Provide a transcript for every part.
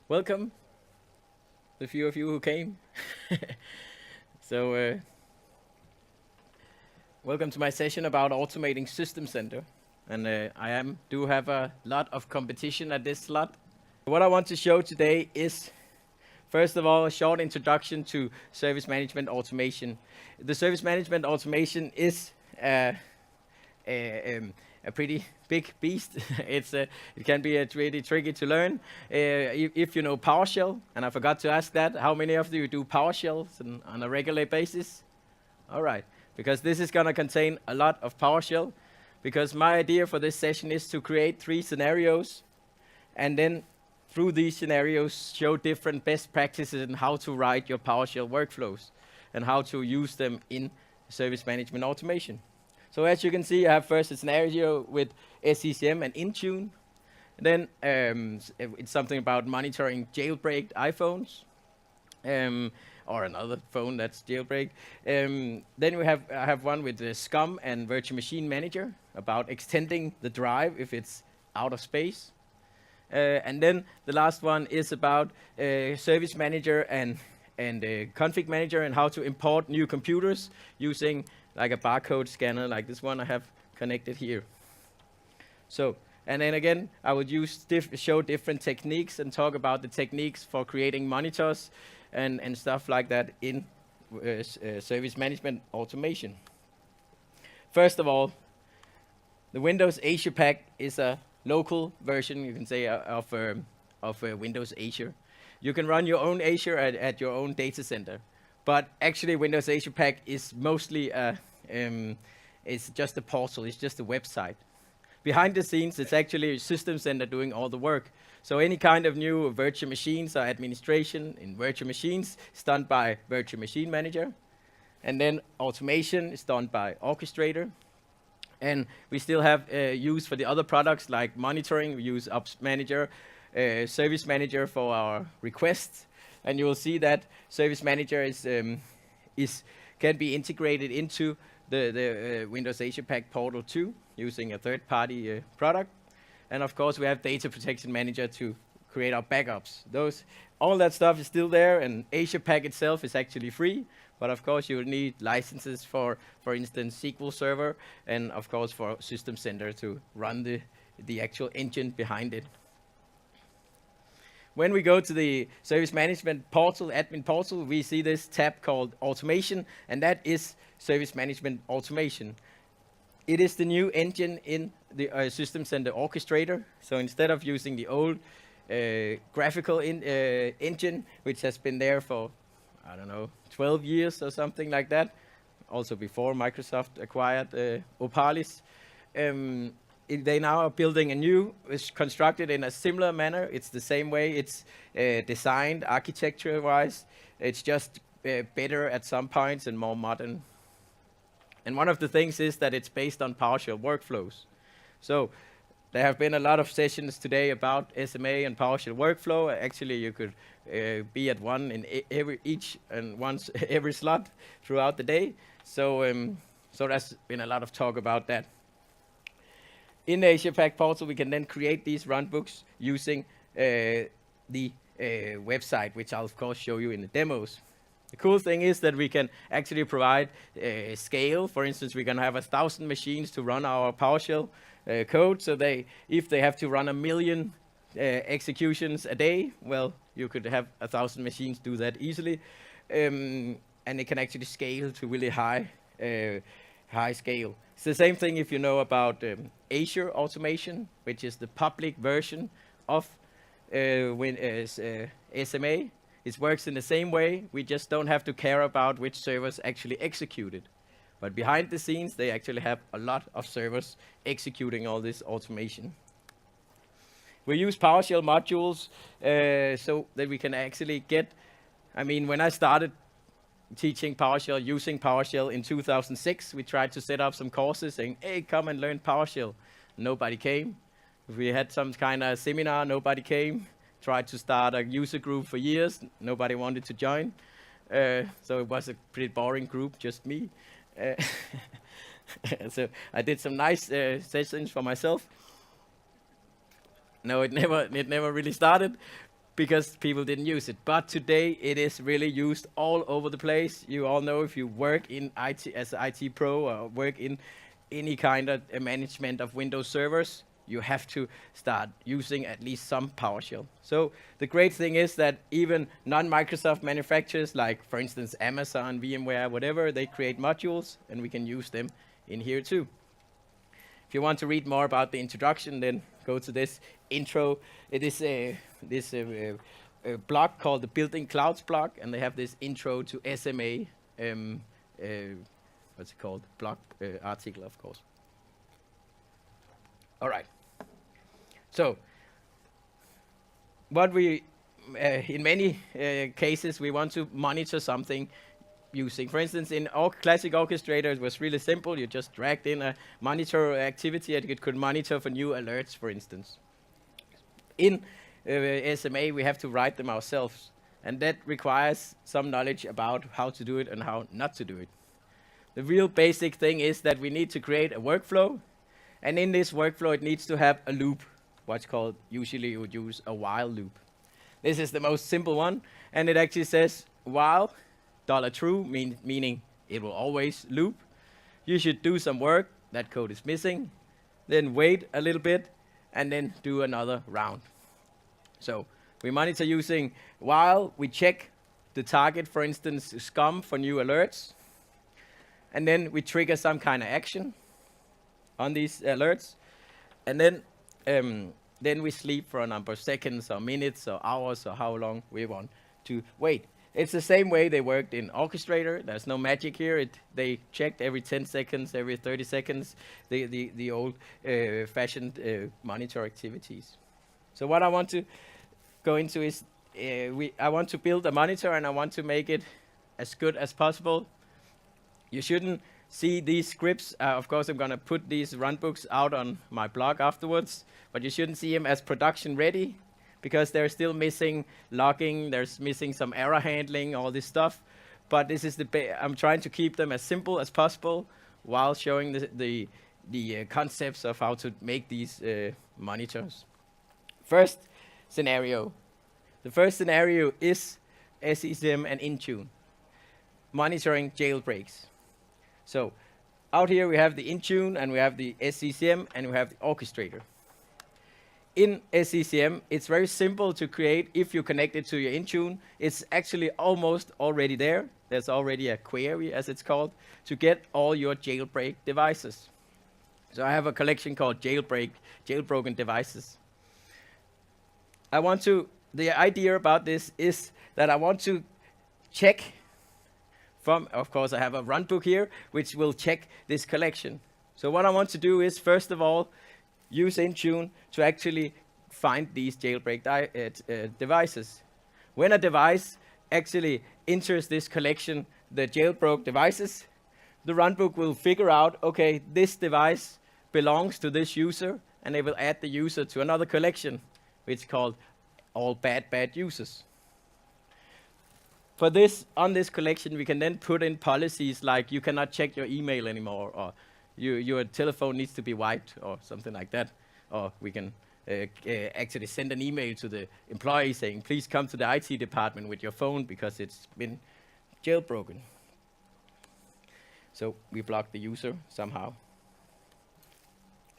Welcome, the few of you who came. So, welcome to my session about automating System Center. And do have a lot of competition at this slot. What I want to show today is, first of all, a short introduction to service management automation. The service management automation is a pretty big beast. It can be really tricky to learn if you know PowerShell. And I forgot to ask that. How many of you do PowerShells on a regular basis? All right, because this is going to contain a lot of PowerShell. Because my idea for this session is to create 3 scenarios, and then through these scenarios show different best practices on how to write your PowerShell workflows and how to use them in service management automation. So as you can see, I have first a scenario with SCCM and Intune. Then it's something about monitoring jailbreaked iPhones, or another phone that's jailbreak. Then I have one with SCUM and Virtual Machine Manager about extending the drive if it's out of space. And then the last one is about Service Manager and Config Manager and how to import new computers using like a barcode scanner like this one I have connected here. So, and then again, I would show different techniques and talk about the techniques for creating monitors and stuff like that in service management automation. First of all, the Windows Azure Pack is a local version, you can say, of Windows Azure. You can run your own Azure at your own data center. But actually, Windows Azure Pack is mostly it's just a portal, it's just a website. Behind the scenes, it's actually a System Center doing all the work. So any kind of new virtual machines or administration in virtual machines is done by Virtual Machine Manager. And then automation is done by Orchestrator. And we still have use for the other products like monitoring. We use Ops Manager, Service Manager for our requests. And you will see that Service Manager can be integrated into the Windows Azure Pack portal too, using a third-party product. And of course, we have Data Protection Manager to create our backups. All that stuff is still there, and Azure Pack itself is actually free. But of course, you will need licenses for instance, SQL Server, and of course, for System Center to run the actual engine behind it. When we go to the Service Management portal, admin portal, we see this tab called Automation, and that is Service Management Automation. It is the new engine in the System Center Orchestrator. So instead of using the old graphical engine, which has been there for, I don't know, 12 years or something like that, also before Microsoft acquired Opalis, they now are building a new, it's constructed in a similar manner. It's the same way it's designed architecture-wise. It's just better at some points and more modern. And one of the things is that it's based on PowerShell workflows. So there have been a lot of sessions today about SMA and PowerShell workflow. Actually, you could be at one in once every slot throughout the day. So there's been a lot of talk about that. In the Azure Pack portal, we can then create these runbooks using the website, which I'll of course show you in the demos. The cool thing is that we can actually provide scale. For instance, we're going to have 1,000 machines to run our PowerShell code. So if they have to run 1 million executions a day, well, you could have 1,000 machines do that easily. And it can actually scale to really high scale. It's the same thing if you know about Azure Automation, which is the public version of SMA. It works in the same way. We just don't have to care about which servers actually execute it. But behind the scenes, they actually have a lot of servers executing all this automation. We use PowerShell modules so that we can actually when I started teaching PowerShell, using PowerShell in 2006, we tried to set up some courses saying, hey, come and learn PowerShell. Nobody came. If we had some kind of seminar, nobody came. Tried to start a user group for years. Nobody wanted to join. So it was a pretty boring group, just me. So I did some nice sessions for myself. No, it never really started. because people didn't use it. But today it is really used all over the place. You all know, if you work in IT as an IT pro or work in any kind of management of Windows servers, you have to start using at least some PowerShell. So the great thing is that even non-Microsoft manufacturers, like for instance Amazon, VMware, whatever, they create modules, and we can use them in here too. If you want to read more about the introduction, then go to this intro. It is a blog called the Building Clouds blog, and they have this intro to SMA, what's it called, blog article, of course. All right. So, what we, in many cases, we want to monitor something using. For instance, in classic orchestrator, it was really simple. You just dragged in a monitor activity, and it could monitor for new alerts, for instance. In SMA, we have to write them ourselves, and that requires some knowledge about how to do it and how not to do it. The real basic thing is that we need to create a workflow, and in this workflow, it needs to have a loop, what's called, usually you would use a while loop. This is the most simple one, and it actually says while $true, meaning it will always loop. You should do some work, that code is missing, then wait a little bit, and then do another round. So we monitor using while, we check the target, for instance, SCOM for new alerts, and then we trigger some kind of action on these alerts, and then we sleep for a number of seconds or minutes or hours or how long we want to wait. It's the same way they worked in Orchestrator. There's no magic here. They checked every 10 seconds, every 30 seconds, the old-fashioned monitor activities. So what I want to go into is I want to build a monitor, and I want to make it as good as possible. You shouldn't see these scripts. Of course, I'm going to put these runbooks out on my blog afterwards, but you shouldn't see them as production ready, because they're still missing logging, there's missing some error handling, all this stuff. But this is I'm trying to keep them as simple as possible while showing the concepts of how to make these monitors. First scenario. The first scenario is SCCM and Intune, monitoring jailbreaks. So out here we have the Intune, and we have the SCCM, and we have the orchestrator. In SCCM, it's very simple to create. If you connect it to your Intune, it's actually almost already there. There's already a query, as it's called, to get all your jailbreak devices. So I have a collection called jailbroken devices. The idea about this is that I want to check of course, I have a runbook here, which will check this collection. So what I want to do is, first of all, use Intune to actually find these jailbreak devices. When a device actually enters this collection, the jailbroke devices, the runbook will figure out, okay, this device belongs to this user, and they will add the user to another collection, which is called all bad users. For this, on this collection, we can then put in policies like you cannot check your email anymore, or your telephone needs to be wiped, or something like that. Or we can actually send an email to the employee saying, please come to the IT department with your phone because it's been jailbroken. So we block the user somehow.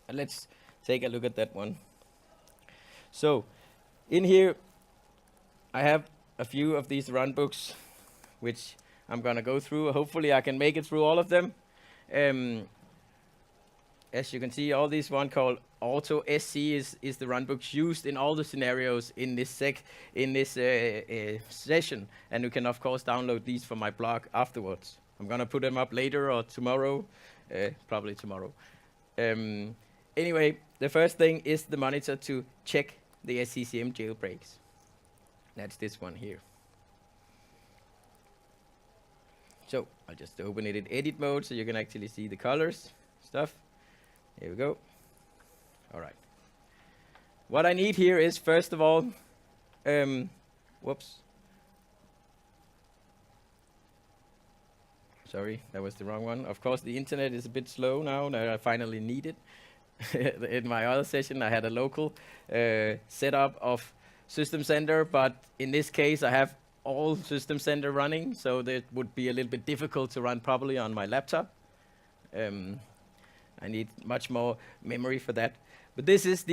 And let's take a look at that one. So in here, I have a few of these runbooks, which I'm going to go through. Hopefully I can make it through all of them. As you can see, all these one called Auto SC is the runbooks used in all the scenarios in this session. And you can, of course, download these from my blog afterwards. I'm going to put them up later or tomorrow, probably tomorrow. Anyway, the first thing is the monitor to check the SCCM jailbreaks. That's this one here. So I'll just open it in edit mode so you can actually see the colors stuff. Here we go. All right. What I need here is, first of all, whoops. Sorry, that was the wrong one. Of course, the internet is a bit slow now that I finally need it. In my other session, I had a local setup of System Center, but in this case I have all System Center running, so that would be a little bit difficult to run properly on my laptop. I need much more memory for that. But this is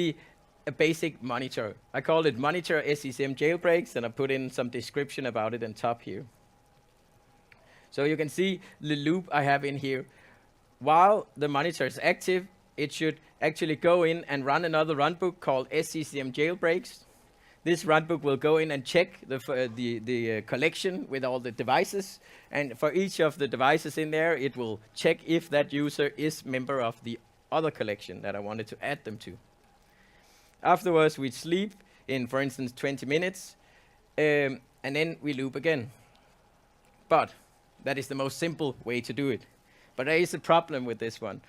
a basic monitor. I call it Monitor SCCM Jailbreaks, and I put in some description about it on top here. So you can see the loop I have in here. While the monitor is active, it should actually go in and run another runbook called SCCM Jailbreaks. This runbook will go in and check the collection with all the devices, and for each of the devices in there, it will check if that user is member of the other collection that I wanted to add them to. Afterwards, we sleep in, for instance, 20 minutes, and then we loop again. But that is the most simple way to do it. But there is a problem with this one.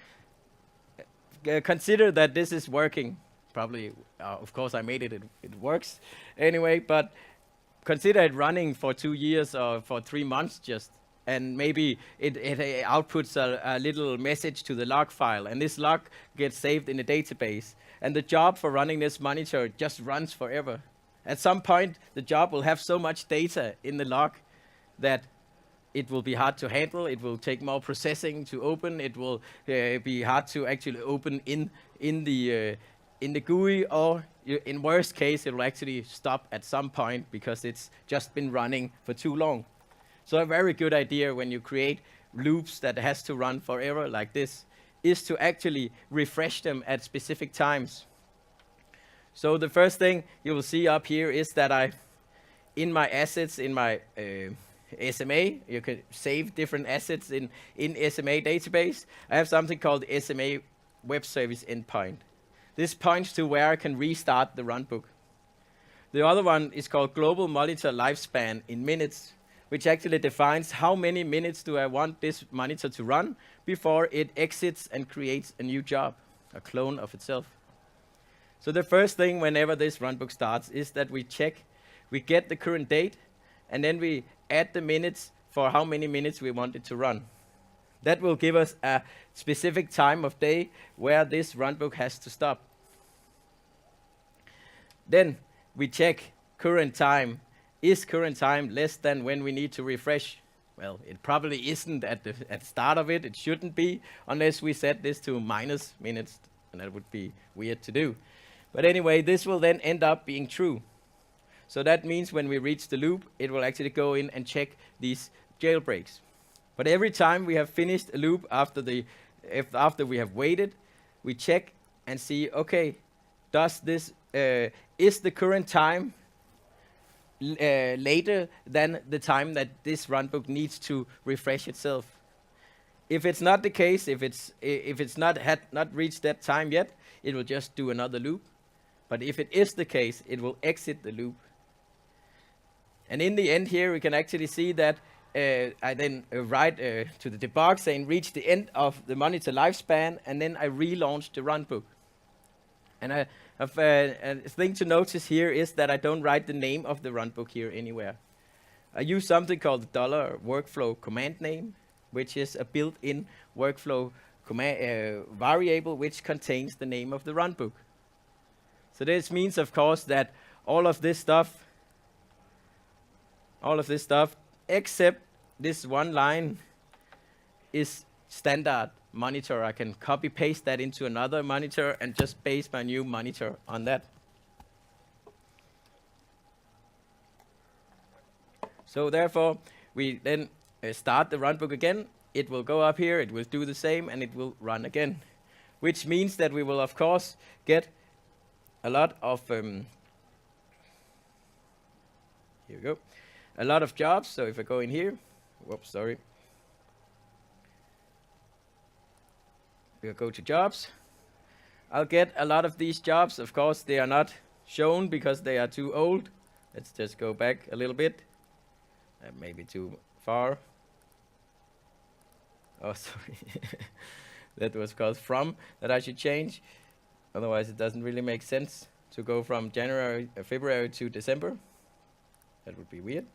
Consider that this is working. Probably, of course, I made it, it works anyway, but consider it running for 2 years or for 3 months just, and maybe it outputs a little message to the log file, and this log gets saved in a database, and the job for running this monitor just runs forever. At some point, the job will have so much data in the log that it will be hard to handle, it will take more processing to open, it will be hard to actually open in the GUI, or in worst case, it will actually stop at some point because it's just been running for too long. So a very good idea when you create loops that has to run forever like this is to actually refresh them at specific times. So the first thing you will see up here is that in my assets, in my SMA, you can save different assets in SMA database. I have something called SMA Web Service Endpoint. This points to where I can restart the runbook. The other one is called Global Monitor Lifespan in minutes, which actually defines how many minutes do I want this monitor to run before it exits and creates a new job, a clone of itself. So the first thing whenever this runbook starts is that we get the current date, and then we add the minutes for how many minutes we want it to run. That will give us a specific time of day where this runbook has to stop. Then we check current time. Is current time less than when we need to refresh? Well, it probably isn't at the start of it. It shouldn't be unless we set this to minus minutes, and that would be weird to do. But anyway, this will then end up being true. So that means when we reach the loop, it will actually go in and check these jailbreaks. But every time we have finished a loop after we have waited, we check and see, okay, does this is the current time later than the time that this runbook needs to refresh itself? If it's not the case, if it's not reached that time yet, it will just do another loop. But if it is the case, it will exit the loop. And in the end here, we can actually see that I then write to the debug saying reach the end of the monitor lifespan, and then I relaunch the runbook. And a thing to notice here is that I don't write the name of the runbook here anywhere. I use something called the $workflow command name, which is a built-in workflow variable which contains the name of the runbook. So this means, of course, that all of this stuff, except this one line, is standard monitor. I can copy paste that into another monitor and just base my new monitor on that. So therefore, we then start the runbook again. It will go up here, it will do the same, and it will run again. Which means that we will, of course, get a lot of here we go. A lot of jobs. So if I go in here, whoops, sorry. We'll go to jobs. I'll get a lot of these jobs. Of course, they are not shown because they are too old. Let's just go back a little bit. Maybe too far. Oh, sorry. That was called from, that I should change. Otherwise, it doesn't really make sense to go from February to December. That would be weird.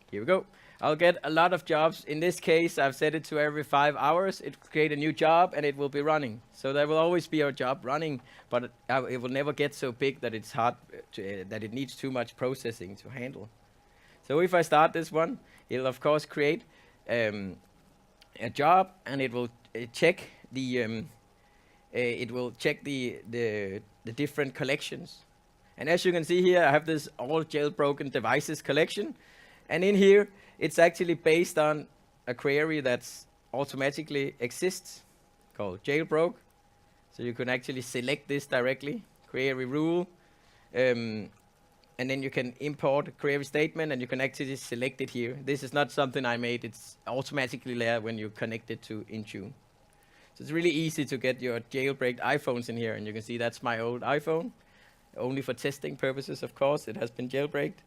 Here we go. I'll get a lot of jobs. In this case, I've set it to every 5 hours. It will create a new job and it will be running. So there will always be a job running, but it will never get so big that it's hard that it needs too much processing to handle. So if I start this one, it'll of course create a job, and it will check the the different collections. And as you can see here, I have this all jailbroken devices collection, and in here it's actually based on a query that's automatically exists called jailbroke. So you can actually select this directly, query rule, and then you can import a query statement, and you can actually select it here. This is not something I made. It's automatically there when you connect it to Intune. So it's really easy to get your jailbreaked iPhones in here, and you can see that's my old iPhone. Only for testing purposes, of course, it has been jailbreaked.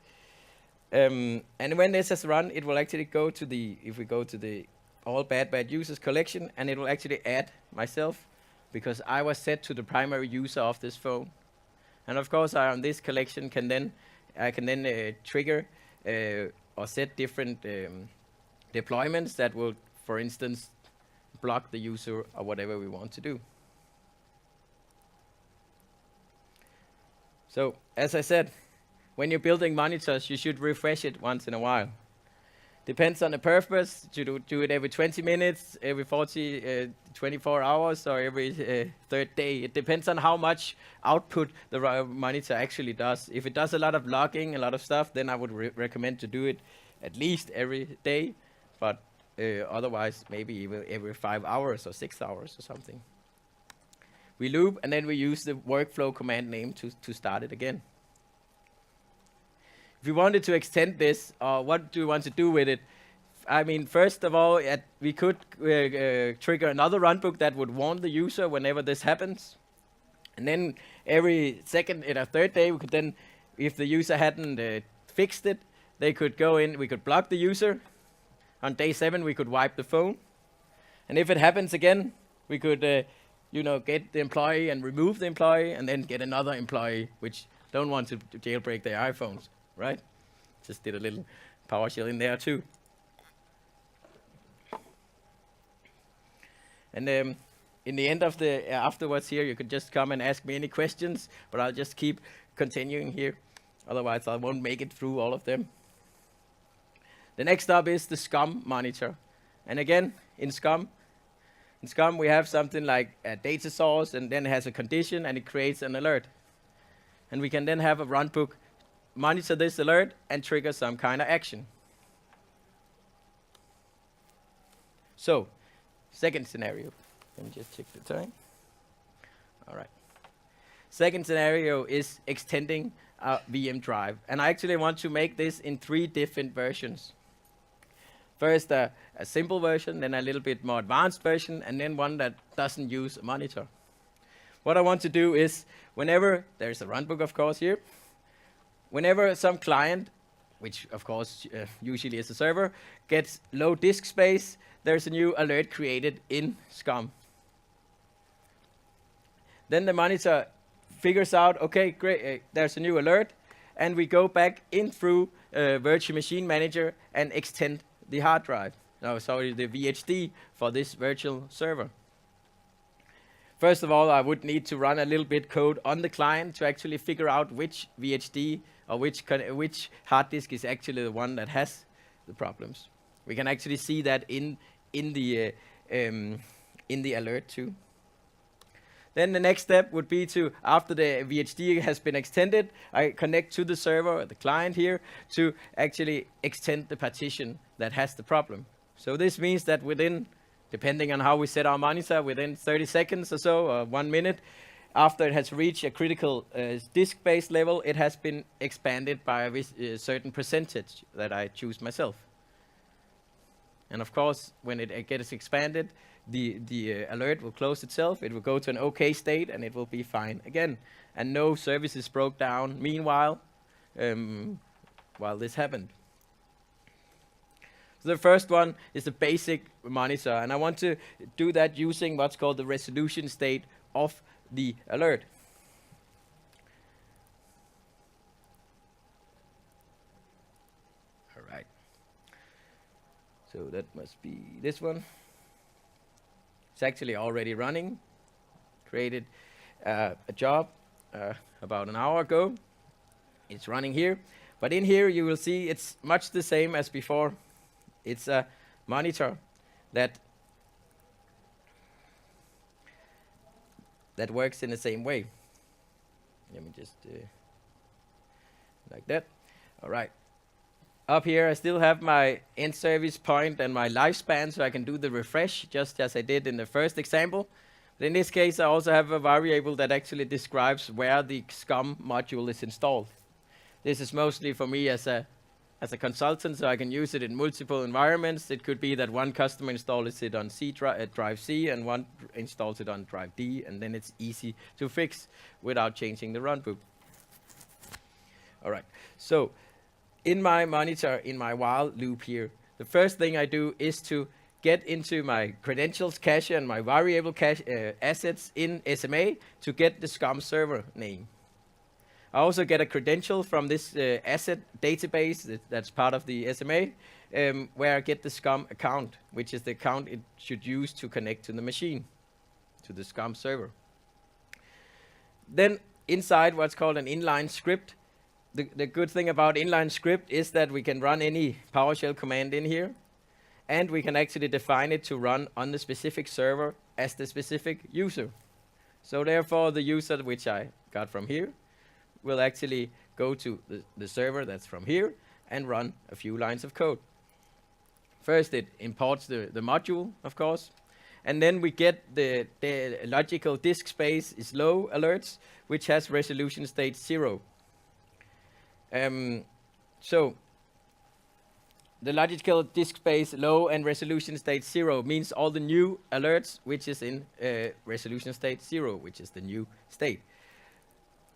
And when this has run, it will actually go to the, if we go to the all bad users collection, and it will actually add myself, because I was set to the primary user of this phone. And of course, on this collection I can then trigger or set different deployments that will, for instance, block the user or whatever we want to do. So, as I said, when you're building monitors, you should refresh it once in a while. Depends on the purpose. You do it every 20 minutes, every 24 hours, or every third day. It depends on how much output the monitor actually does. If it does a lot of logging, a lot of stuff, then I would recommend to do it at least every day, but otherwise maybe even every 5 hours or 6 hours or something. We loop, and then we use the workflow command name to start it again. If you wanted to extend this, what do you want to do with it? I mean, first of all, we could trigger another runbook that would warn the user whenever this happens. And then every second or third day, we could then, if the user hadn't fixed it, they could go in, we could block the user. On day 7, we could wipe the phone. And if it happens again, we could get the employee and remove the employee, and then get another employee, which don't want to jailbreak their iPhones. Right? Just did a little PowerShell in there too. And in the end of the afterwards here, you could just come and ask me any questions, but I'll just keep continuing here. Otherwise, I won't make it through all of them. The next up is the SCUM monitor. And again, in SCUM we have something like a data source, and then it has a condition, and it creates an alert. And we can then have a runbook monitor this alert and trigger some kind of action. So, second scenario. Let me just check the time. All right. Second scenario is extending a VM drive. And I actually want to make this in 3 different versions. First, a simple version, then a little bit more advanced version, and then one that doesn't use a monitor. What I want to do is, whenever there's a runbook, of course, here, whenever some client, which of course usually is a server, gets low disk space, there's a new alert created in SCUM. Then the monitor figures out, okay, great, there's a new alert, and we go back in through Virtual Machine Manager and extend the hard drive. No, sorry, the VHD for this virtual server. First of all, I would need to run a little bit code on the client to actually figure out which VHD or which hard disk is actually the one that has the problems. We can actually see that in the alert too. Then the next step would be to, after the VHD has been extended, I connect to the server, or the client here, to actually extend the partition that has the problem. So this means that within, depending on how we set our monitor, within 30 seconds or so, or 1 minute, after it has reached a critical disk-based level, it has been expanded by a certain percentage that I choose myself. And of course, when it gets expanded, the alert will close itself, it will go to an OK state, and it will be fine again. And no services broke down meanwhile, while this happened. So the first one is the basic monitor, and I want to do that using what's called the resolution state of the alert. All right. So that must be this one. It's actually already running. Created a job about an hour ago. It's running here. But in here you will see it's much the same as before. It's a monitor that works in the same way. Let me just like that. All right. Up here, I still have my end service point and my lifespan, so I can do the refresh just as I did in the first example. But in this case, I also have a variable that actually describes where the SCUM module is installed. This is mostly for me as a consultant, so I can use it in multiple environments. It could be that one customer installs it on drive C and one installs it on drive D, and then it's easy to fix without changing the runbook. All right, so in my monitor, in my while loop here, the first thing I do is to get into my credentials cache and my variable cache assets in SMA to get the SCUM server name. I also get a credential from this asset database that's part of the SMA, where I get the SCUM account, which is the account it should use to connect to the machine, to the SCUM server. Then inside what's called an inline script, the good thing about inline script is that we can run any PowerShell command in here, and we can actually define it to run on the specific server as the specific user. So therefore, the user which I got from here will actually go to the server that's from here and run a few lines of code. First, it imports the module, of course, and then we get the logical disk space is low alerts, which has resolution state 0. So the logical disk space low and resolution state 0 means all the new alerts, which is in resolution state 0, which is the new state.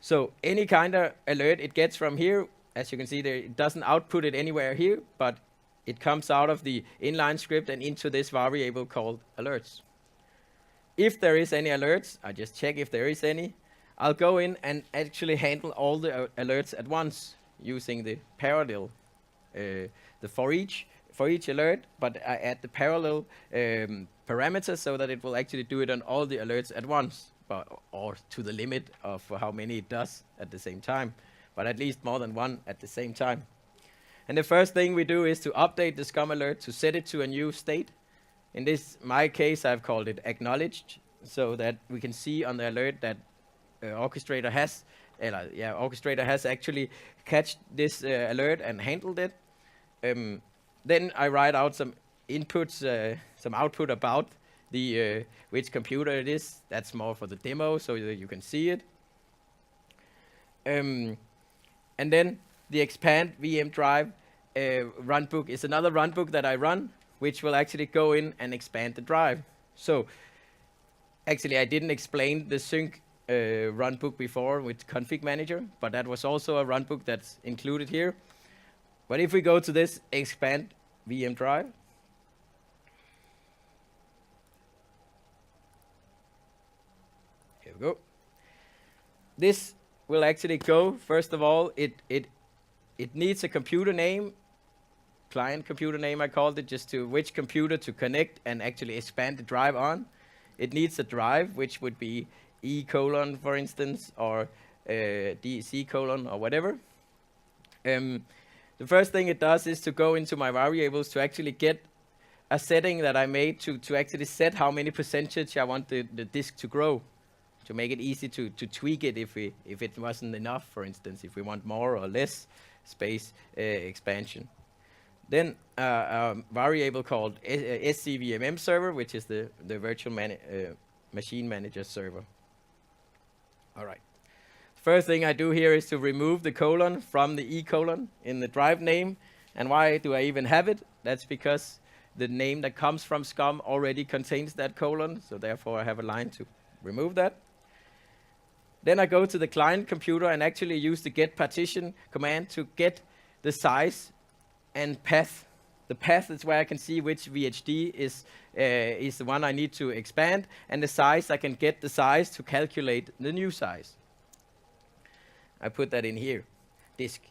So any kind of alert it gets from here, as you can see there, it doesn't output it anywhere here, but it comes out of the inline script and into this variable called alerts. If there is any alerts, I just check if there is any. I'll go in and actually handle all the alerts at once using the parallel, the for each alert, but I add the parallel parameters so that it will actually do it on all the alerts at once, or to the limit of how many it does at the same time, but at least more than one at the same time. And the first thing we do is to update the SCUM alert to set it to a new state. In my case, I've called it acknowledged, so that we can see on the alert that orchestrator has actually catched this alert and handled it. Then I write out some inputs, some output about the which computer it is. That's more for the demo, so that you can see it. And then the expand VM drive runbook is another runbook that I run, which will actually go in and expand the drive. So actually, I didn't explain the sync runbook before with config manager, but that was also a runbook that's included here. But if we go to this expand VM drive, here we go. This will actually go, first of all, it needs a computer name, client computer name I called it, just to which computer to connect and actually expand the drive on. It needs a drive, which would be E:, for instance, or DC:, or whatever. The first thing it does is to go into my variables to actually get a setting that I made to actually set how many percentage I want the disk to grow, to make it easy to tweak it if it wasn't enough, for instance, if we want more or less space expansion. Then a variable called SCVMM server, which is the virtual machine manager server. All right. First thing I do here is to remove the colon from the E: in the drive name. And why do I even have it? That's because the name that comes from SCUM already contains that colon, so therefore I have a line to remove that. Then I go to the client computer and actually use the get partition command to get the size and path. The path is where I can see which VHD is the one I need to expand, and the size, I can get the size to calculate the new size. I put that in here, disk.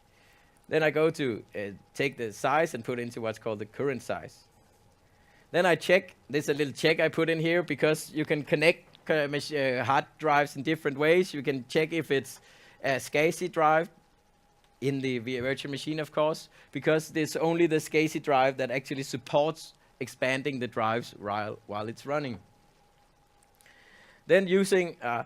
Then I go to take the size and put into what's called the current size. Then I check. There's a little check I put in here because you can connect hard drives in different ways. You can check if it's a SCSI drive in the virtual machine, of course, because there's only the SCSI drive that actually supports expanding the drives while it's running. Then using a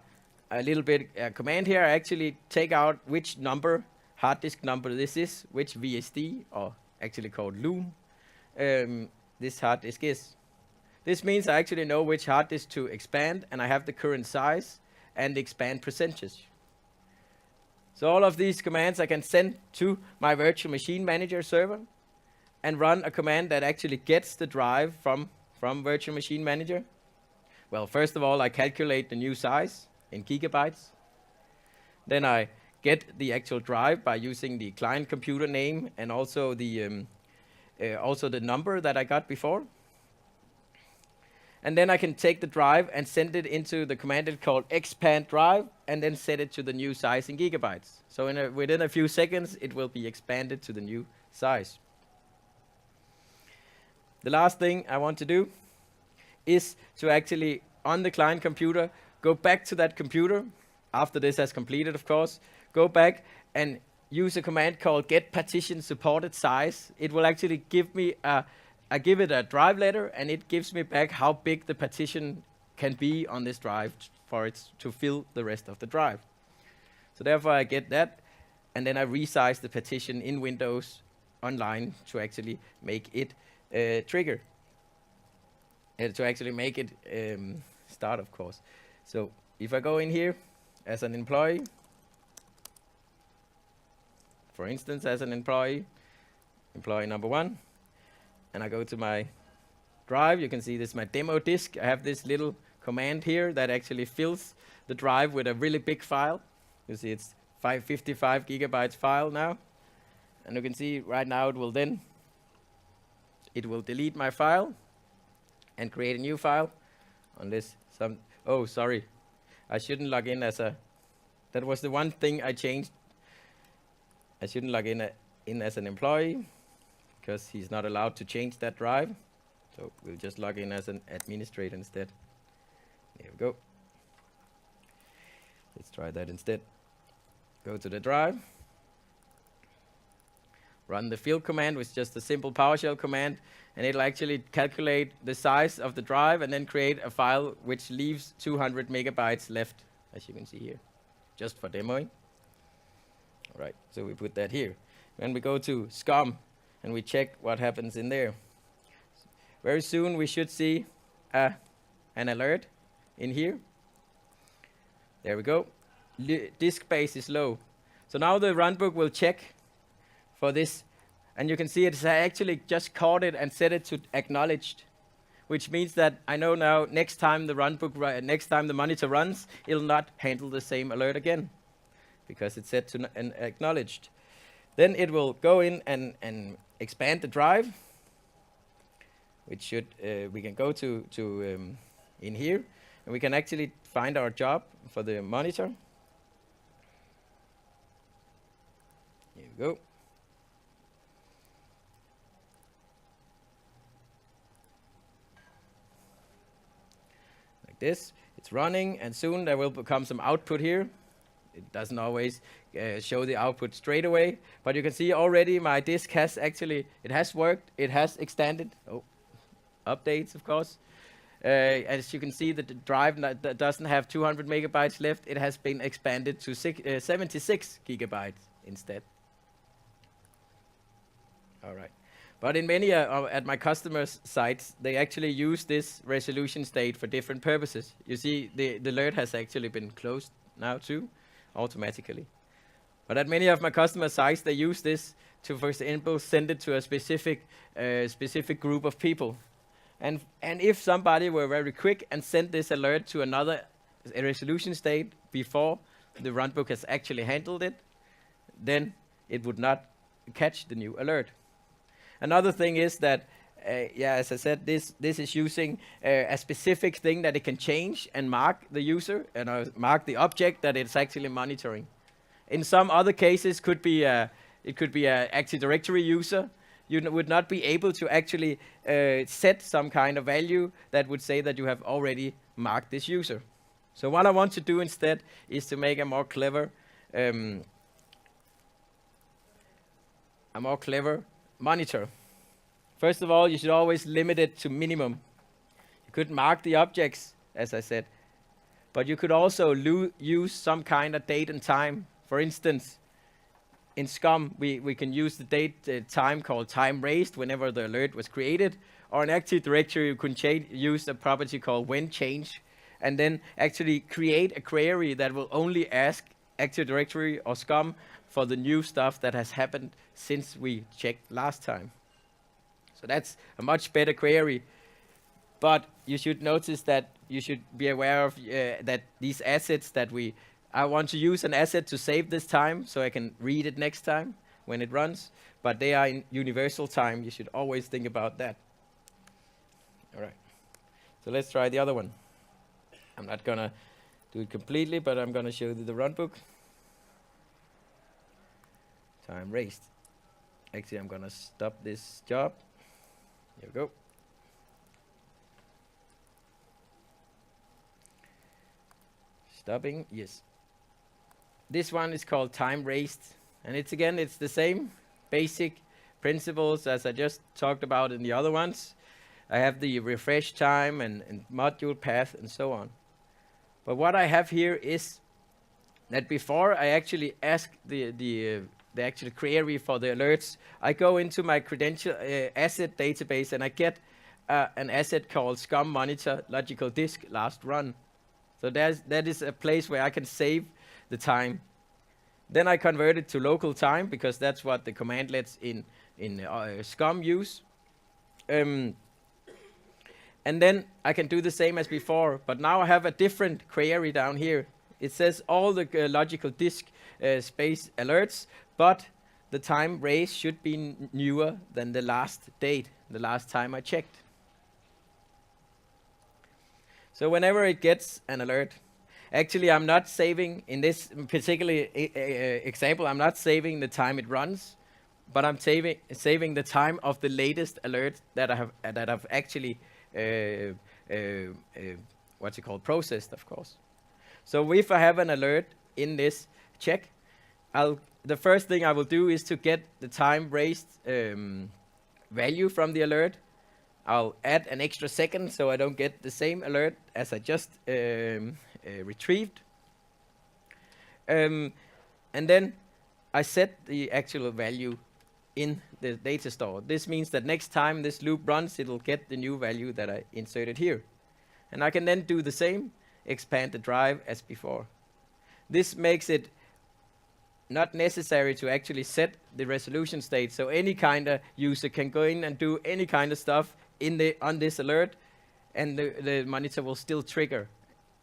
little bit command here, I actually take out which number, hard disk number this is, which VSD, or actually called Loom, this hard disk is. This means I actually know which hard disk to expand, and I have the current size and the expand percentage. So all of these commands I can send to my virtual machine manager server and run a command that actually gets the drive from virtual machine manager. Well, first of all, I calculate the new size in gigabytes. Then I get the actual drive by using the client computer name and also the number that I got before. And then I can take the drive and send it into the command called expand drive and then set it to the new size in gigabytes. So within a few seconds, it will be expanded to the new size. The last thing I want to do is to actually, on the client computer, go back to that computer, after this has completed, of course, go back and use a command called get partition supported size. It will actually give me I give it a drive letter, and it gives me back how big the partition can be on this drive for it to fill the rest of the drive. So therefore, I get that, and then I resize the partition in Windows online to actually make it trigger, to actually make it start, of course. So if I go in here as an employee, for instance, as an employee number 1, and I go to my drive, you can see this is my demo disk. I have this little command here that actually fills the drive with a really big file. You see it's 555 gigabytes file now. And you can see right now it will delete my file and create a new file unless oh, sorry. I shouldn't log in as that was the one thing I changed. I shouldn't log in as an employee, because he's not allowed to change that drive. So we'll just log in as an administrator instead. There we go. Let's try that instead. Go to the drive. Run the fill command, which is just a simple PowerShell command, and it'll actually calculate the size of the drive and then create a file which leaves 200 megabytes left, as you can see here, just for demoing. All right, so we put that here. When we go to SCOM, and we check what happens in there. Very soon we should see an alert in here. There we go. Disk space is low. So now the Runbook will check for this, and you can see it's actually just caught it and set it to acknowledged, which means that I know now next time the monitor runs, it'll not handle the same alert again because it's set to acknowledged. Then it will go in and expand the drive, which should we can go to in here, and we can actually find our job for the monitor. Here we go. Like this, it's running, and soon there will become some output here. It doesn't always show the output straight away, but you can see already my disk has it has worked, it has extended. Oh, updates, of course. As you can see, the drive that doesn't have 200 megabytes left. It has been expanded to 76 gigabytes instead. All right. But in many at my customers' sites, they actually use this resolution state for different purposes. You see, the alert has actually been closed now too, automatically. But at many of my customer sites, they use this to, for example, send it to a specific group of people. And if somebody were very quick and sent this alert to another resolution state before the Runbook has actually handled it, then it would not catch the new alert. Another thing is that, as I said, this is using a specific thing that it can change and mark the user and mark the object that it's actually monitoring. In some other cases, it could be a Active Directory user. you would not be able to actually set some kind of value that would say that you have already marked this user. So what I want to do instead is to make a more clever monitor. First of all, you should always limit it to minimum. You could mark the objects, as I said, but you could also use some kind of date and time. For instance, in SCUM, we can use the date time called TimeRaised whenever the alert was created, or in Active Directory you can use a property called whenChange, and then actually create a query that will only ask Active Directory or SCUM for the new stuff that has happened since we checked last time. So that's a much better query. But you should notice that you should be aware of that these assets that I want to use an asset to save this time so I can read it next time when it runs, but they are in universal time. You should always think about that. All right, so let's try the other one. I'm not gonna do it completely, but I'm gonna show you the Runbook. TimeRaised. Actually, I'm gonna stop this job. Here we go. Stopping, yes. This one is called TimeRaised, and it's the same basic principles as I just talked about in the other ones. I have the refresh time and module path and so on. But what I have here is that before I actually ask the actual query for the alerts, I go into my credential asset database and I get an asset called SCUM monitor logical disk last run. So that is a place where I can save the time. Then I convert it to local time because that's what the commandlets in SCUM use. And then I can do the same as before, but now I have a different query down here. It says all the logical disk space alerts, but the time raised should be newer than the last date, the last time I checked. So whenever it gets an alert, actually I'm not saving, in this particular example, I'm not saving the time it runs, but I'm saving the time of the latest alert that I've actually processed, of course. So if I have an alert in this check, the first thing I will do is to get the time raised value from the alert. I'll add an extra second so I don't get the same alert as I just retrieved. And then I set the actual value in the DataStore. This means that next time this loop runs, it'll get the new value that I inserted here. And I can then do the same, expand the drive as before. This makes it not necessary to actually set the resolution state, so any kind of user can go in and do any kind of stuff on this alert, and the monitor will still trigger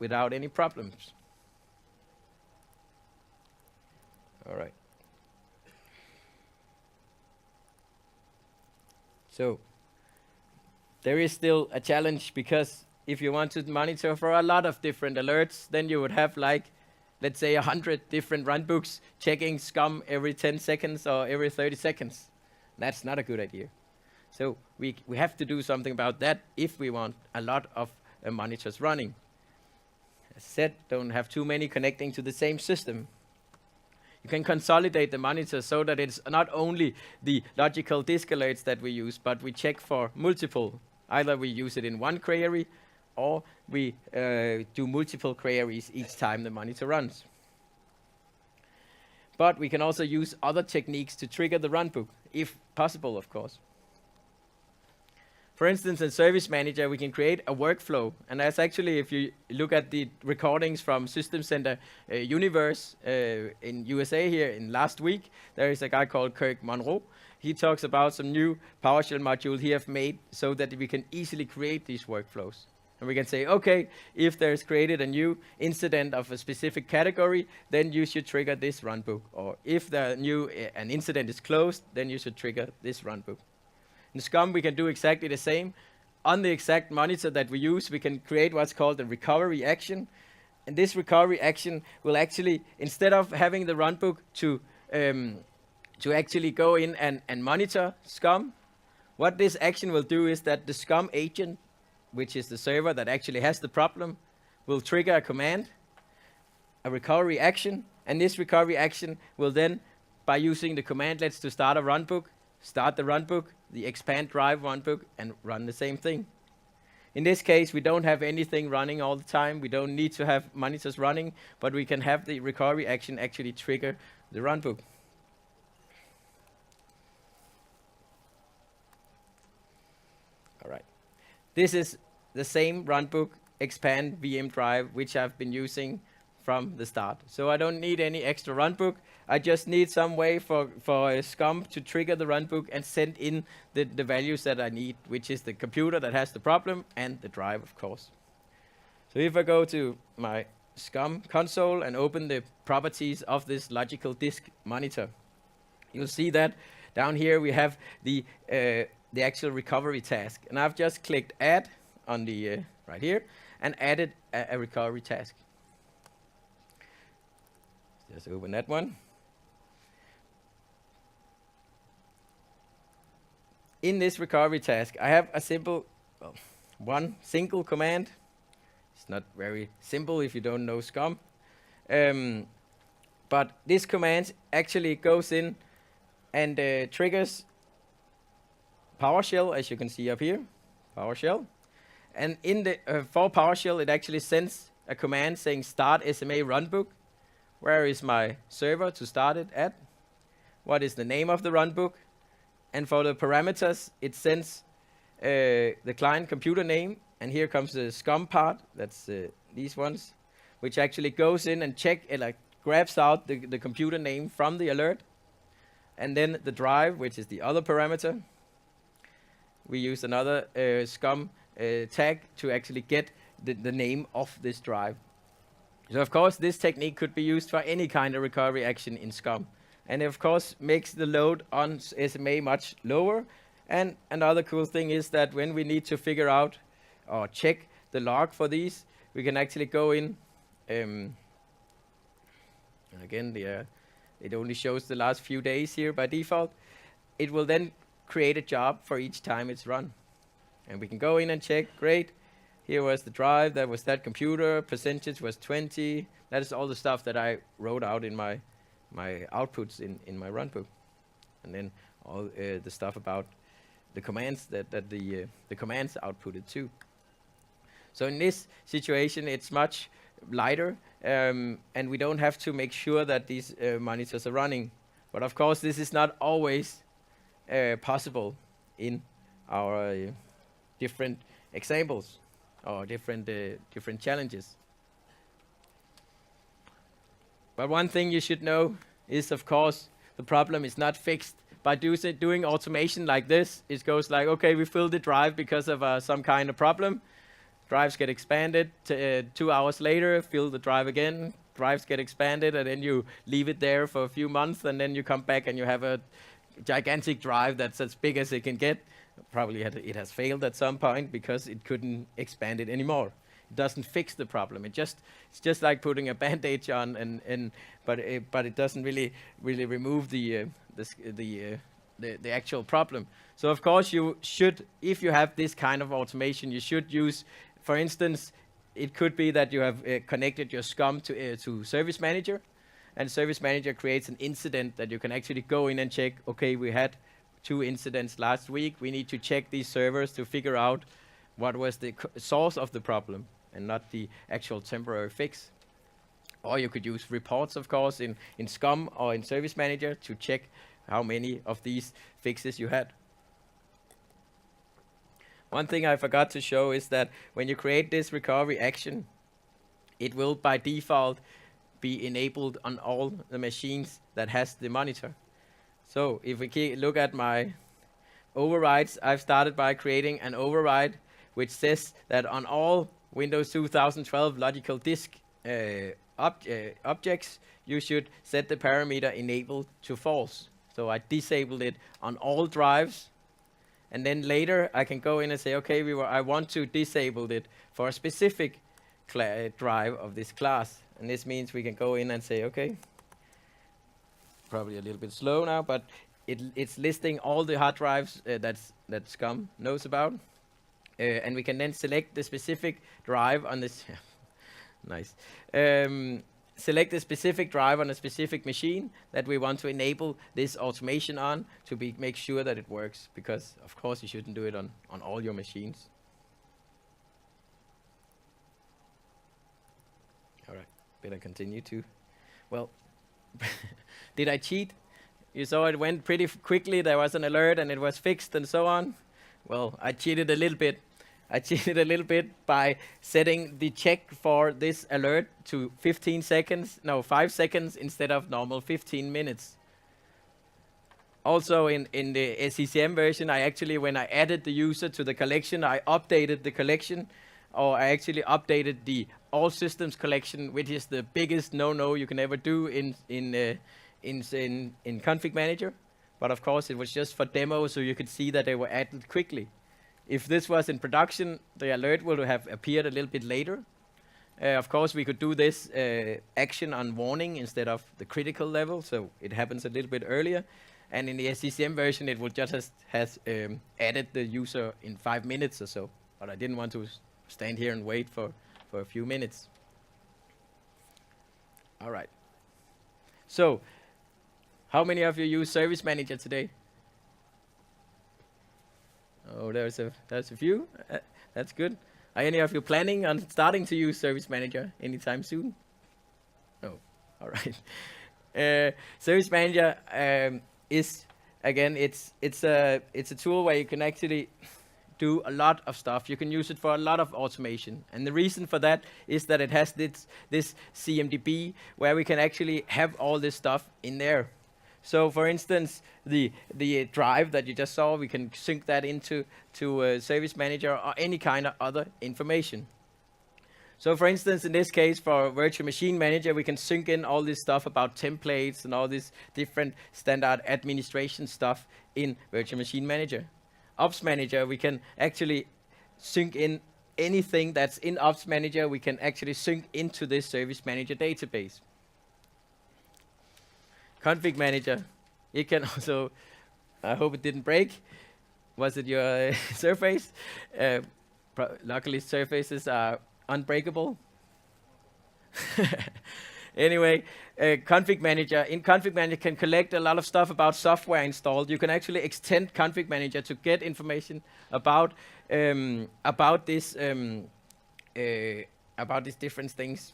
without any problems. All right. So there is still a challenge, because if you want to monitor for a lot of different alerts, then you would have, like, let's say 100 different runbooks checking SCUM every 10 seconds or every 30 seconds. That's not a good idea. So we have to do something about that if we want a lot of monitors running. As I said, don't have too many connecting to the same system. You can consolidate the monitor so that it's not only the logical disk alerts that we use, but we check for multiple. Either we use it in one query, or we do multiple queries each time the monitor runs. But we can also use other techniques to trigger the runbook, if possible, of course. For instance, in Service Manager, we can create a workflow. And that's actually, if you look at the recordings from System Center Universe in USA here in last week, there is a guy called Kirk Monroe. He talks about some new PowerShell module he have made so that we can easily create these workflows. And we can say, okay, if there's created a new incident of a specific category, then you should trigger this runbook. Or if an incident is closed, then you should trigger this runbook. In SCUM, we can do exactly the same. On the exact monitor that we use, we can create what's called a recovery action. And this recovery action will actually, instead of having the runbook to actually go in and monitor SCUM, what this action will do is that the SCUM agent, which is the server that actually has the problem, will trigger a command, a recovery action, and this recovery action will then, by using the commandlets to start a runbook, start the runbook, the expand drive runbook, and run the same thing. In this case, we don't have anything running all the time. We don't need to have monitors running, but we can have the recovery action actually trigger the runbook. All right. This is the same runbook expand VM drive, which I've been using from the start. So I don't need any extra runbook. I just need some way for SCUM to trigger the runbook and send in the values that I need, which is the computer that has the problem and the drive, of course. So if I go to my SCUM console and open the properties of this logical disk monitor, you'll see that down here we have the actual recovery task. And I've just clicked add on the right here and added a recovery task. Just open that one. In this recovery task, I have a simple, one single command. It's not very simple if you don't know SCUM. But this command actually goes in and triggers PowerShell, as you can see up here, PowerShell. And in the for PowerShell, it actually sends a command saying start SMA runbook. Where is my server to start it at? What is the name of the runbook? And for the parameters, it sends the client computer name. And here comes the SCUM part. That's these ones, which actually goes in and grabs out the computer name from the alert. And then the drive, which is the other parameter. We use another SCUM tag to actually get the name of this drive. So of course, this technique could be used for any kind of recovery action in SCUM. And of course, makes the load on SMA much lower. And another cool thing is that when we need to figure out or check the log for these, we can actually go in. And again, it only shows the last few days here by default. It will then create a job for each time it's run. And we can go in and check, great. Here was the drive, that was that computer, percentage was 20. That is all the stuff that I wrote out in my outputs in my runbook. And then all the stuff about the commands that the commands outputted too. So in this situation, it's much lighter, and we don't have to make sure that these monitors are running. But of course, this is not always possible in our different examples or different challenges. But one thing you should know is, of course, the problem is not fixed by doing automation like this. It goes like, okay, we filled the drive because of some kind of problem. Drives get expanded. 2 hours later, fill the drive again. Drives get expanded, and then you leave it there for a few months, and then you come back and you have a gigantic drive that's as big as it can get. Probably it has failed at some point because it couldn't expand it anymore. It doesn't fix the problem. It's just like putting a bandage on, but it doesn't really remove the actual problem. So of course you should, if you have this kind of automation, you should use, for instance, it could be that you have connected your SCUM to Service Manager, and Service Manager creates an incident that you can actually go in and check. Okay, we had 2 incidents last week. We need to check these servers to figure out what was the source of the problem and not the actual temporary fix. Or you could use reports, of course, in SCUM or in Service Manager to check how many of these fixes you had. One thing I forgot to show is that when you create this recovery action, it will by default be enabled on all the machines that has the monitor. So if we look at my overrides, I've started by creating an override which says that on all Windows 2012 logical disk objects, you should set the parameter enabled to false. So I disabled it on all drives, and then later I can go in and say, okay, I want to disable it for a specific drive of this class. And this means we can go in and say, okay, probably a little bit slow now, but it's listing all the hard drives that Scum knows about, and we can then select the specific drive on this. Nice. Select a specific drive on a specific machine that we want to enable this automation on to make sure that it works, because of course you shouldn't do it on all your machines. All right, better continue to. Well, did I cheat? You saw it went pretty quickly. There was an alert and it was fixed and so on. Well, I cheated a little bit. I cheated a little bit by setting the check for this alert to 5 seconds instead of normal 15 minutes. Also in the SCCM version, I actually, when I added the user to the collection, I updated the collection, or I actually updated the all systems collection, which is the biggest no-no you can ever do in Config Manager. But of course, it was just for demo, so you could see that they were added quickly. If this was in production, the alert would have appeared a little bit later. Of course, we could do this action on warning instead of the critical level, so it happens a little bit earlier. And in the SCCM version, it would just has added the user in 5 minutes or so. But I didn't want to stand here and wait for a few minutes. All right. So, how many of you use Service Manager today? Oh, there's a few. That's good. Are any of you planning on starting to use Service Manager anytime soon? Oh, all right. Service Manager is, again, it's a tool where you can actually do a lot of stuff. You can use it for a lot of automation. And the reason for that is that it has this CMDB where we can actually have all this stuff in there. So, for instance, the drive that you just saw, we can sync that into Service Manager or any kind of other information. So, for instance, in this case, for Virtual Machine Manager, we can sync in all this stuff about templates and all this different standard administration stuff in Virtual Machine Manager. Ops Manager, we can actually sync in anything that's in Ops Manager. We can actually sync into this Service Manager database. Config Manager, it can also, I hope it didn't break. Was it your surface? Luckily, surfaces are unbreakable. Anyway, Config Manager, in Config Manager can collect a lot of stuff about software installed. You can actually extend Config Manager to get information about these different things,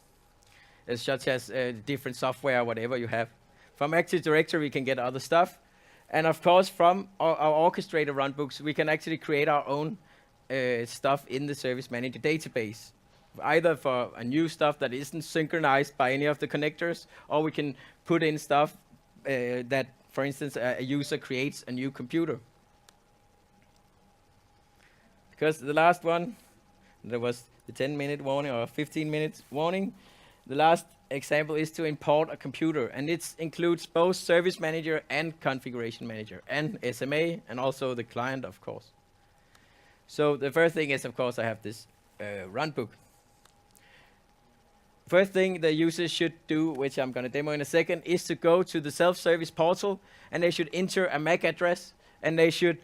such as different software, whatever you have. From Active Directory, we can get other stuff. And of course, from our orchestrator runbooks, we can actually create our own stuff in the Service Manager database, either for a new stuff that isn't synchronized by any of the connectors, or we can put in stuff that, for instance, a user creates a new computer. Because the last one, there was the 10-minute warning or 15 minutes warning. The last example is to import a computer, and it includes both Service Manager and Configuration Manager, and SMA, and also the client, of course. So the first thing is, of course, I have this Runbook. First thing the users should do, which I'm going to demo in a second, is to go to the self-service portal, and they should enter a MAC address, and they should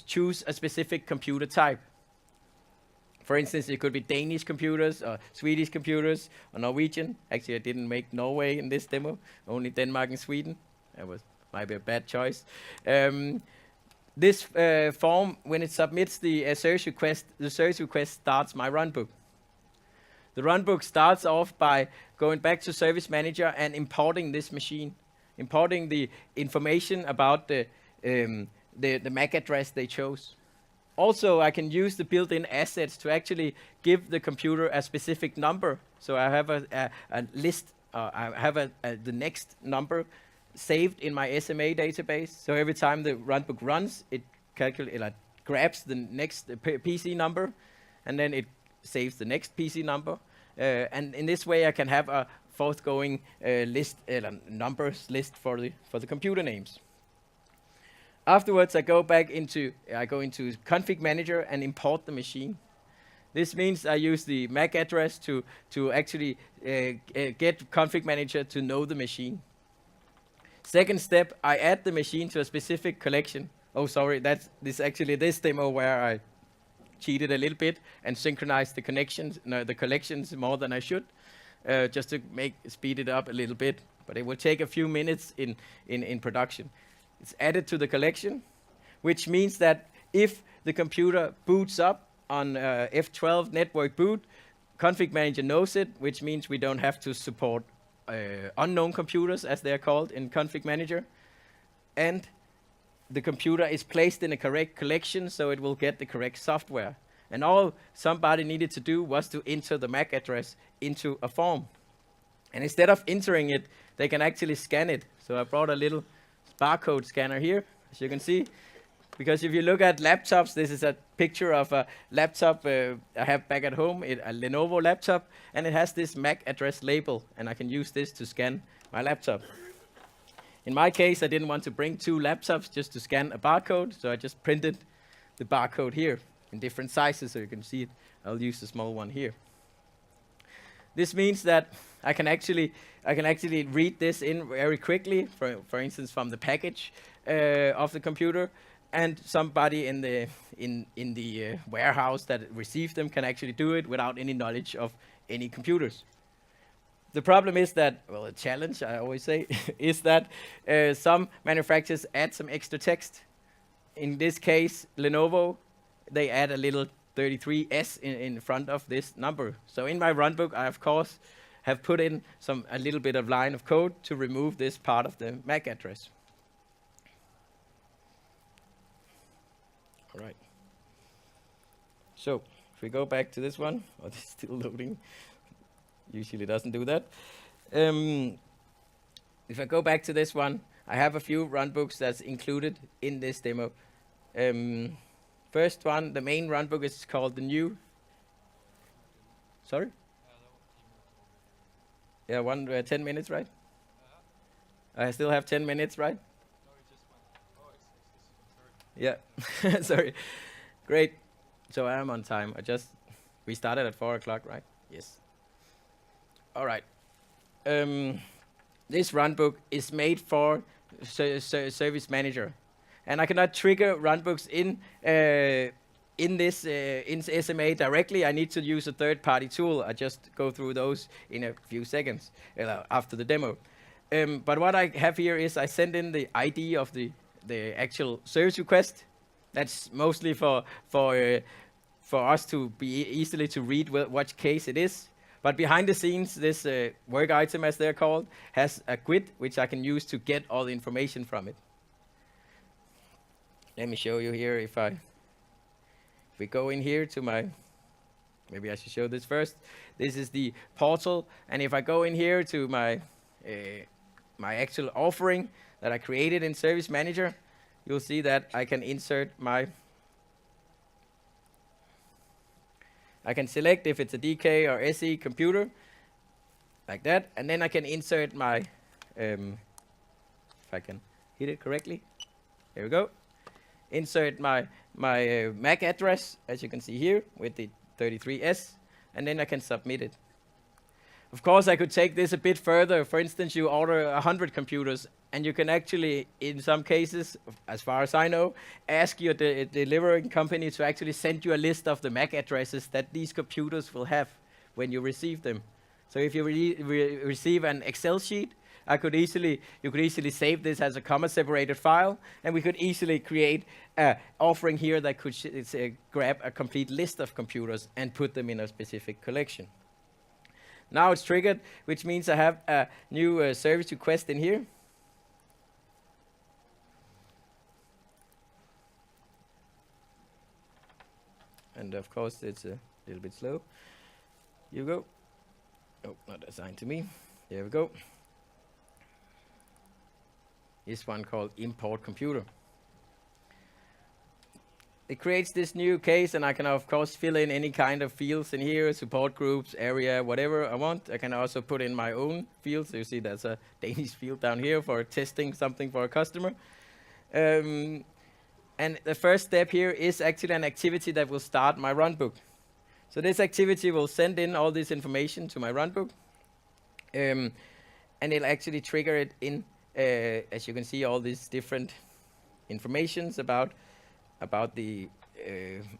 choose a specific computer type. For instance, it could be Danish computers, or Swedish computers, or Norwegian. Actually, I didn't make Norway in this demo, only Denmark and Sweden. That might be a bad choice. This form, when it submits the service request starts my Runbook. The Runbook starts off by going back to Service Manager and importing this machine, importing the information about the MAC address they chose. Also, I can use the built-in assets to actually give the computer a specific number. So I have a list, I have the next number saved in my SMA database. So every time the Runbook runs, it grabs the next PC number, and then it saves the next PC number. And in this way, I can have a forthgoing numbers list for the computer names. Afterwards, I go into Config Manager and import the machine. This means I use the MAC address to actually get Config Manager to know the machine. Second step, I add the machine to a specific collection. Oh, sorry, that's this demo where I cheated a little bit and synchronized the collections more than I should, just to speed it up a little bit. But it will take a few minutes in production. It's added to the collection, which means that if the computer boots up on F12 network boot, config manager knows it, which means we don't have to support unknown computers, as they're called in config manager. And the computer is placed in a correct collection, so it will get the correct software. And all somebody needed to do was to enter the MAC address into a form. And instead of entering it, they can actually scan it. So I brought a little barcode scanner here, as you can see. Because if you look at laptops, this is a picture of a laptop I have back at home, a Lenovo laptop, and it has this MAC address label, and I can use this to scan my laptop. In my case, I didn't want to bring 2 laptops just to scan a barcode, so I just printed the barcode here in different sizes, so you can see it. I'll use the small one here. This means that I can actually read this in very quickly, for instance, from the package of the computer, and somebody in the warehouse that received them can actually do it without any knowledge of any computers. The problem is that, well, a challenge, I always say, is that some manufacturers add some extra text. In this case, Lenovo, they add a little 33S in front of this number. So in my runbook, I, of course, have put in a little bit of line of code to remove this part of the MAC address. All right. So if we go back to this one, oh, it's still loading. Usually doesn't do that. If I go back to this one, I have a few runbooks that's included in this demo. First one, the main runbook is called the new. Sorry? Yeah, 10 minutes, right? I still have 10 minutes, right? Yeah, sorry. Great. So I am on time. We started at 4 o'clock, right? Yes. All right. This runbook is made for Service Manager, and I cannot trigger runbooks in this in SMA directly. I need to use a third-party tool. I just go through those in a few seconds after the demo. But what I have here is I send in the ID of the actual service request. That's mostly for us to be easily to read what case it is. But behind the scenes, this work item, as they're called, has a GUID, which I can use to get all the information from it. Let me show you here. If we go in here to maybe I should show this first. This is the portal, and if I go in here to my actual offering that I created in Service Manager, you'll see that I can insert I can select if it's a DK or SE computer, like that, and then I can insert my, if I can hit it correctly, there we go, insert my MAC address, as you can see here, with the 33S, and then I can submit it. Of course, I could take this a bit further. For instance, you order 100 computers, and you can actually, in some cases, as far as I know, ask your delivering company to actually send you a list of the MAC addresses that these computers will have when you receive them. So if you receive an Excel sheet, you could easily save this as a comma-separated file, and we could easily create an offering here that could grab a complete list of computers and put them in a specific collection. Now it's triggered, which means I have a new service request in here. And of course, it's a little bit slow. Here we go. Oh, not assigned to me. There we go. This one called import computer. It creates this new case, and I can of course fill in any kind of fields in here, support groups, area, whatever I want. I can also put in my own fields. So you see there's a Danish field down here for testing something for a customer. And the first step here is actually an activity that will start my runbook. So this activity will send in all this information to my runbook, and it'll actually trigger it in as you can see, all these different informations about the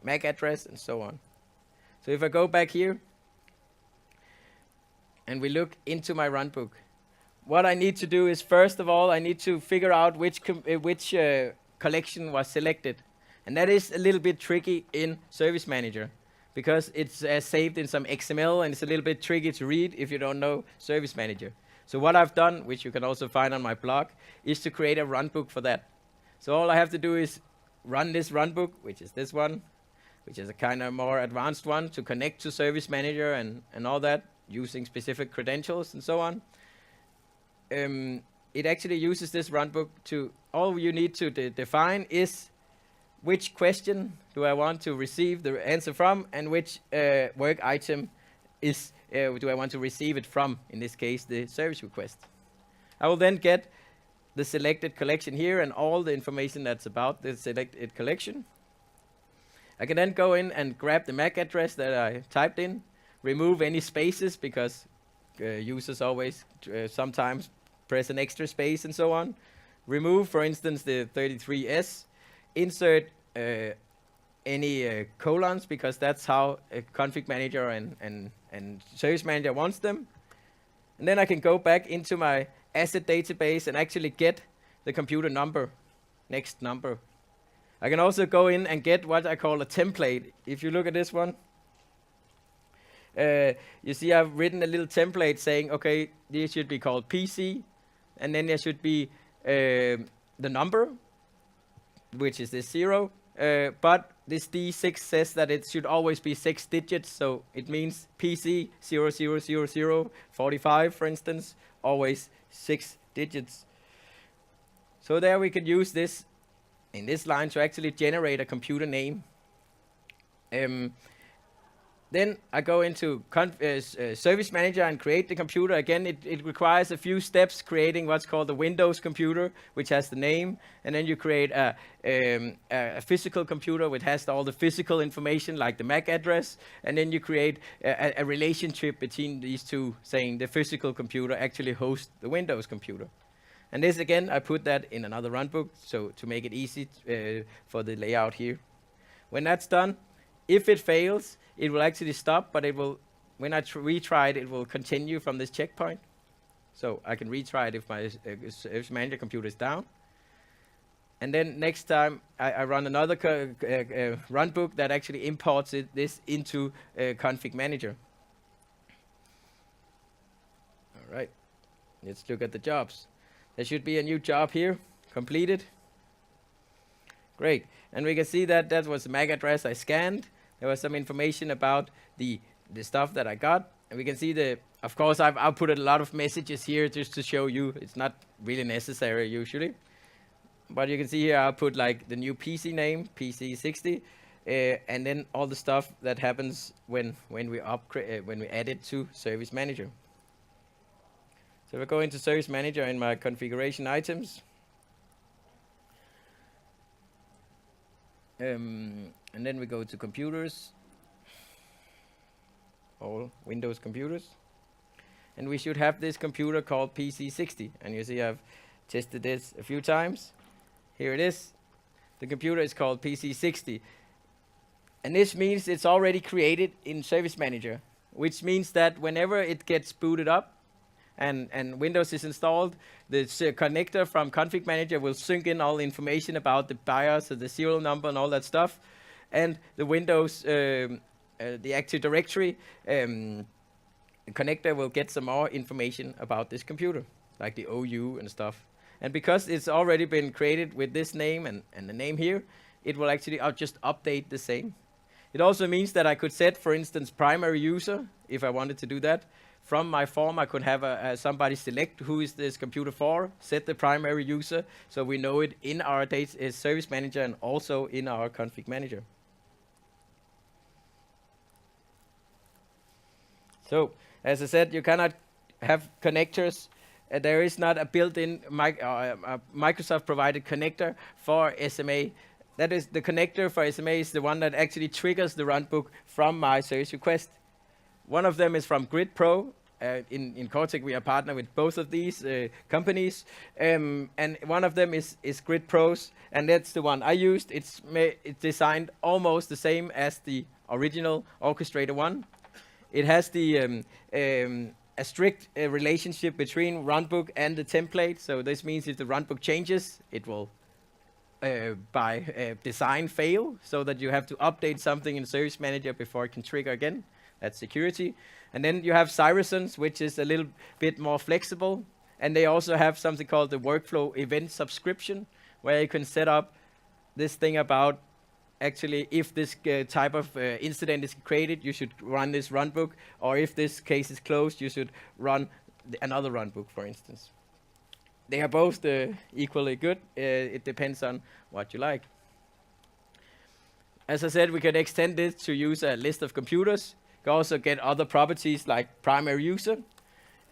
MAC address and so on. So if I go back here and we look into my runbook, what I need to do is, first of all, I need to figure out which collection was selected. And that is a little bit tricky in Service Manager, because it's saved in some XML, and it's a little bit tricky to read if you don't know Service Manager. So what I've done, which you can also find on my blog, is to create a runbook for that. So all I have to do is run this runbook, which is this one, which is a kind of more advanced one to connect to Service Manager and all that, using specific credentials and so on. It actually uses this runbook to, all you need to define is which question do I want to receive the answer from, and which work item is do I want to receive it from, in this case the service request. I will then get the selected collection here and all the information that's about the selected collection. I can then go in and grab the MAC address that I typed in, remove any spaces, because users always sometimes press an extra space and so on. Remove, for instance, the 33S. Insert any colons, because that's how a config manager and service manager wants them. And then I can go back into my asset database and actually get the computer number, next number. I can also go in and get what I call a template. If you look at this one, you see I've written a little template saying, okay, this should be called PC, and then there should be the number, which is this 0, but this D6 says that it should always be 6 digits, so it means PC 000045, for instance, always 6 digits. So there we can use this in this line to actually generate a computer name. Then I go into Service Manager and create the computer. Again, it requires a few steps, creating what's called the Windows computer, which has the name. And then you create a physical computer, which has all the physical information, like the MAC address. And then you create a relationship between these two, saying the physical computer actually hosts the Windows computer. And this, again, I put that in another runbook, so to make it easy for the layout here. When that's done, if it fails, it will actually stop, but it will, when I retry it, it will continue from this checkpoint. So I can retry it if my Service Manager computer is down. And then next time I run another runbook that actually imports this into Config Manager. All right, let's look at the jobs. There should be a new job here, completed. Great, and we can see that that was the MAC address I scanned. There was some information about the stuff that I got. And we can see of course, I've outputted a lot of messages here just to show you. It's not really necessary usually. But you can see here I put like the new PC name, PC60, and then all the stuff that happens when we add it to Service Manager. So if I go into Service Manager in my configuration items, and then we go to computers, all Windows computers, and we should have this computer called PC60. And you see I've tested this a few times. Here it is. The computer is called PC60. And this means it's already created in Service Manager, which means that whenever it gets booted up and Windows is installed, the connector from Config Manager will sync in all the information about the BIOS, so the serial number and all that stuff. And the Windows, the Active Directory connector will get some more information about this computer, like the OU and stuff. And because it's already been created with this name and the name here, it will actually just update the same. It also means that I could set, for instance, primary user, if I wanted to do that. From my form, I could have somebody select who is this computer for, set the primary user, so we know it in our Service Manager and also in our Config Manager. So, as I said, you cannot have connectors. There is not a built-in Microsoft-provided connector for SMA. That is, the connector for SMA is the one that actually triggers the runbook from my service request. One of them is from Grid Pro, In Cortec, we are partnered with both of these companies, and one of them is Grid Pros, and that's the one I used. It's designed almost the same as the original Orchestrator one. It has the a strict relationship between Runbook and the template. So this means if the Runbook changes, it will by design fail, so that you have to update something in Service Manager before it can trigger again. That's security. And then you have Cyrusons, which is a little bit more flexible. And they also have something called the workflow event subscription, where you can set up this thing about actually if this type of incident is created, you should run this runbook, or if this case is closed, you should run another runbook, for instance. They are both equally good. It depends on what you like. As I said, we can extend this to use a list of computers. You can also get other properties like primary user.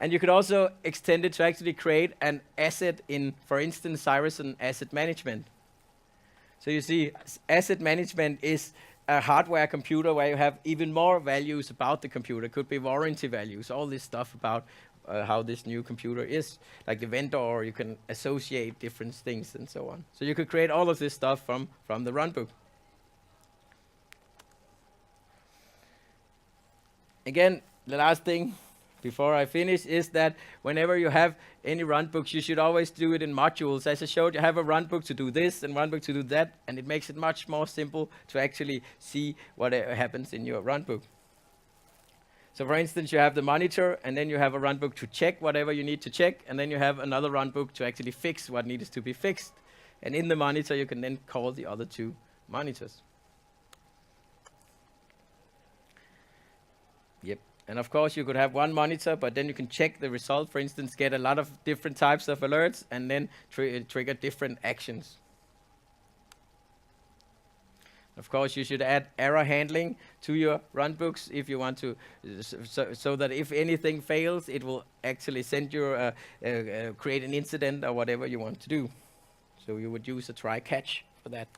And you could also extend it to actually create an asset in, for instance, Cyruson Asset Management. So you see, asset management is a hardware computer where you have even more values about the computer. It could be warranty values, all this stuff about how this new computer is. Like the vendor, you can associate different things and so on. So you could create all of this stuff from the Runbook. Again, the last thing before I finish is that whenever you have any runbooks, you should always do it in modules. As I showed, you have a runbook to do this and runbook to do that, and it makes it much more simple to actually see what happens in your runbook. So for instance, you have the monitor, and then you have a runbook to check whatever you need to check, and then you have another runbook to actually fix what needs to be fixed. And in the monitor, you can then call the other two monitors. Yep. And of course, you could have one monitor, but then you can check the result, for instance, get a lot of different types of alerts, and then trigger different actions. Of course, you should add error handling to your runbooks if you want to, so that if anything fails, it will actually send you, create an incident or whatever you want to do. So you would use a try-catch for that.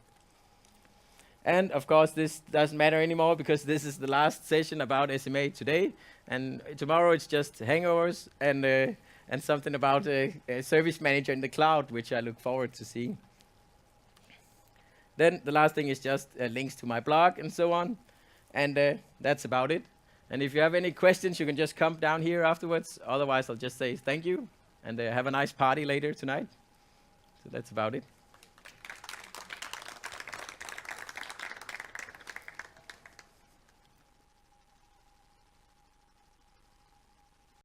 And of course, this doesn't matter anymore because this is the last session about SMA today. And tomorrow it's just hangovers and something about a service manager in the cloud, which I look forward to seeing. Then the last thing is just links to my blog and so on. And that's about it. And if you have any questions, you can just come down here afterwards. Otherwise, I'll just say thank you and have a nice party later tonight. So that's about it.